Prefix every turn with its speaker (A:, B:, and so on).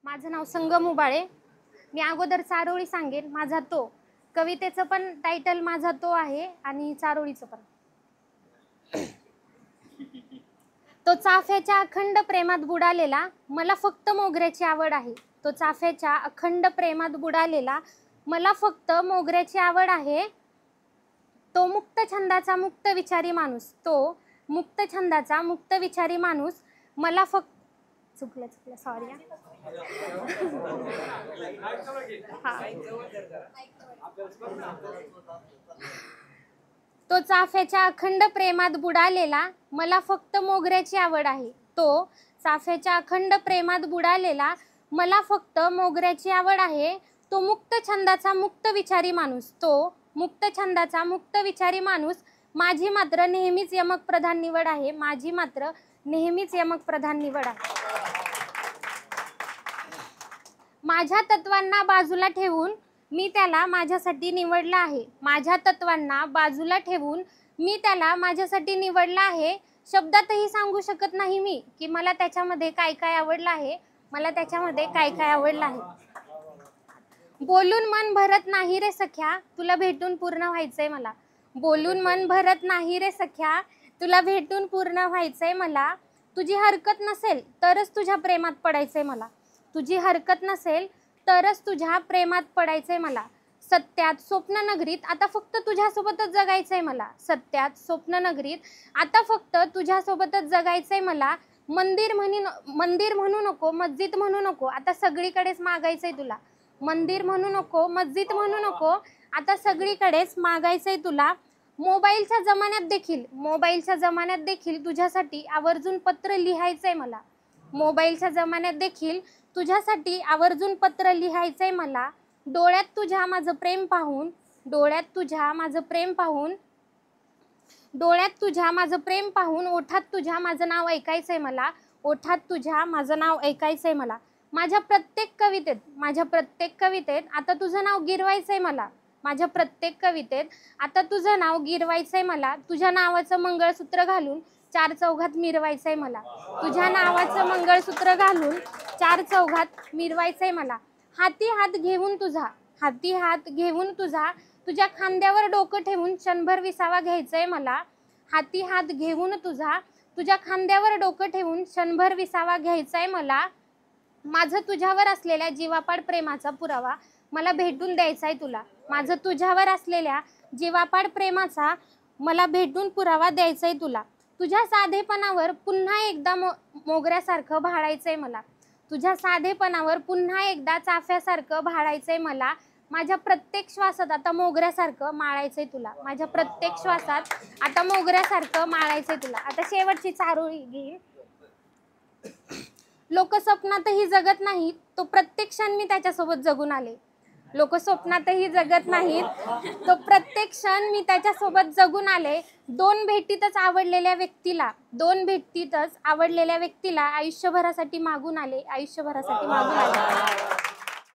A: माझं नाव संगम उबाळे. मी अगोदर चारोळी सांगेन. माझा तो कवितेचं पण टायटल माझा तो आहे आणि चारोळीचं पण. तो चाफ्याच्या अखंड प्रेमात बुडालेला, मला फक्त मोगऱ्याची आवड आहे. तो चाफ्याच्या अखंड प्रेमात बुडालेला, मला फक्त मोगऱ्याची आवड आहे. तो मुक्त छंदाचा मुक्त विचारी माणूस, तो मुक्त छंदाचा मुक्त विचारी माणूस, मला फक्त चुकलं सॉरी तो चाफ्याच्या अखंड प्रेमात बुडालेला, मला फक्त मोगऱ्याची आवड आहे. तो चाफ्याच्या अखंड प्रेमात बुडालेला, मला फक्त मोगऱ्याची आवड आहे. तो मुक्त छंदाचा मुक्त विचारी माणूस, तो मुक्त छंदाचा मुक्त विचारी माणूस, माझी मात्र नेहमीच यमक प्रधान निवड आहे. माझी मात्र नेहमीच यमक प्रधान निवड आहे. माझ्या तत्वांना बाजूला ठेवून मी त्याला माझ्यासाठी निवडला आहे. माझ्या तत्वांना बाजूला ठेवून मी त्याला माझ्यासाठी निवडला आहे. शब्दातही सांगू शकत नाही मी की मला त्याच्यामध्ये काय काय आवडलं आहे. मला त्याच्यामध्ये काय काय आवडलं आहे. बोलून मन भरत नाही रे सख्या, तुला भेटून पूर्ण व्हायचंय मला. बोलून मन भरत नाही रे सख्या, तुला भेटून पूर्ण व्हायचंय मला. तुझी हरकत नसेल तरच तुझ्या प्रेमात पडायचंय मला. तुझी हरकत नसेल तरच तुझ्या प्रेमात पडायचंय मला. सत्यात स्वप्न नगरीत आता फक्त तुझ्यासोबतच जगायचंय मला. सत्यात स्वप्न नगरीत आता फक्त तुझ्यासोबतच जगायचंय मला. मंदिर म्हणू नको, मस्जिद म्हणू नको, आता सगळीकडेच मागायचंय तुला. मंदिर म्हणू नको, मस्जिद म्हणू नको, आता सगळीकडेच मागायचंय तुला. मोबाईलच्या जमान्यात देखील तुझ्यासाठी आवर्जून पत्र लिहायचंय मला. मोबाईलच्या जमान्यात देखील तुझ्यासाठी आवर्जून पत्र लिहायचंय मला. डोळ्यात तुझ्या माझं प्रेम पाहून, डोळ्यात तुझ्या माझं प्रेम पाहून, डोळ्यात तुझ्या माझं प्रेम पाहून, ओठात तुझ्या माझं नाव ऐकायचंय मला. ओठात तुझ्या माझं नाव ऐकायचंय मला. माझ्या प्रत्येक कवितेत आता तुझं नाव गिरवायचंय मला. माझ्या प्रत्येक कवितेत आता तुझं नाव गिरवायचंय मला. तुझ्या नावाचं मंगळसूत्र घालून चार चौघात मिरवायचंय मला. तुझ्या नावाचं मंगळसूत्र घालून चार चौघात मिरवायचंय मला. हाती हात घेऊन तुझा, तुझ्या खांद्यावर डोकं ठेवून क्षणभर विसावा घ्यायचंय मला. हाती हात घेऊन तुझ्या खांद्यावर डोकं ठेवून क्षणभर विसावा घ्यायचंय मला. माझं तुझ्यावर असलेल्या जीवापाड प्रेमाचा पुरावा मला भेटून द्यायचाय तुला. माझं तुझ्यावर असलेल्या जीवापाड प्रेमाचा मला भेटून पुरावा द्यायचाय तुला. तुझ्या साधेपणावर पुन्हा एकदा मोगऱ्यासारखं भाळायचंय मला. तुझ्या साधेपणावर पुन्हा एकदा चाफ्यासारखं भाळायचंय मला. माझ्या प्रत्येक श्वासात आता मोगऱ्यासारखं माळायचंय तुला. माझ्या प्रत्येक श्वासात आता मोगऱ्यासारखं माळायचंय तुला. आता शेवटची चारोळी घेईन. लोक स्वप्नातही जगत नाहीत, तो प्रत्येक क्षण मी त्याच्यासोबत जगून आले. लोक स्वप्नातही जगत नाहीत, तो प्रत्येक क्षण मी त्याच्यासोबत जगून आले. दोन भेटीतच आवडलेल्या व्यक्तीला आयुष्यभरासाठी मागून आले.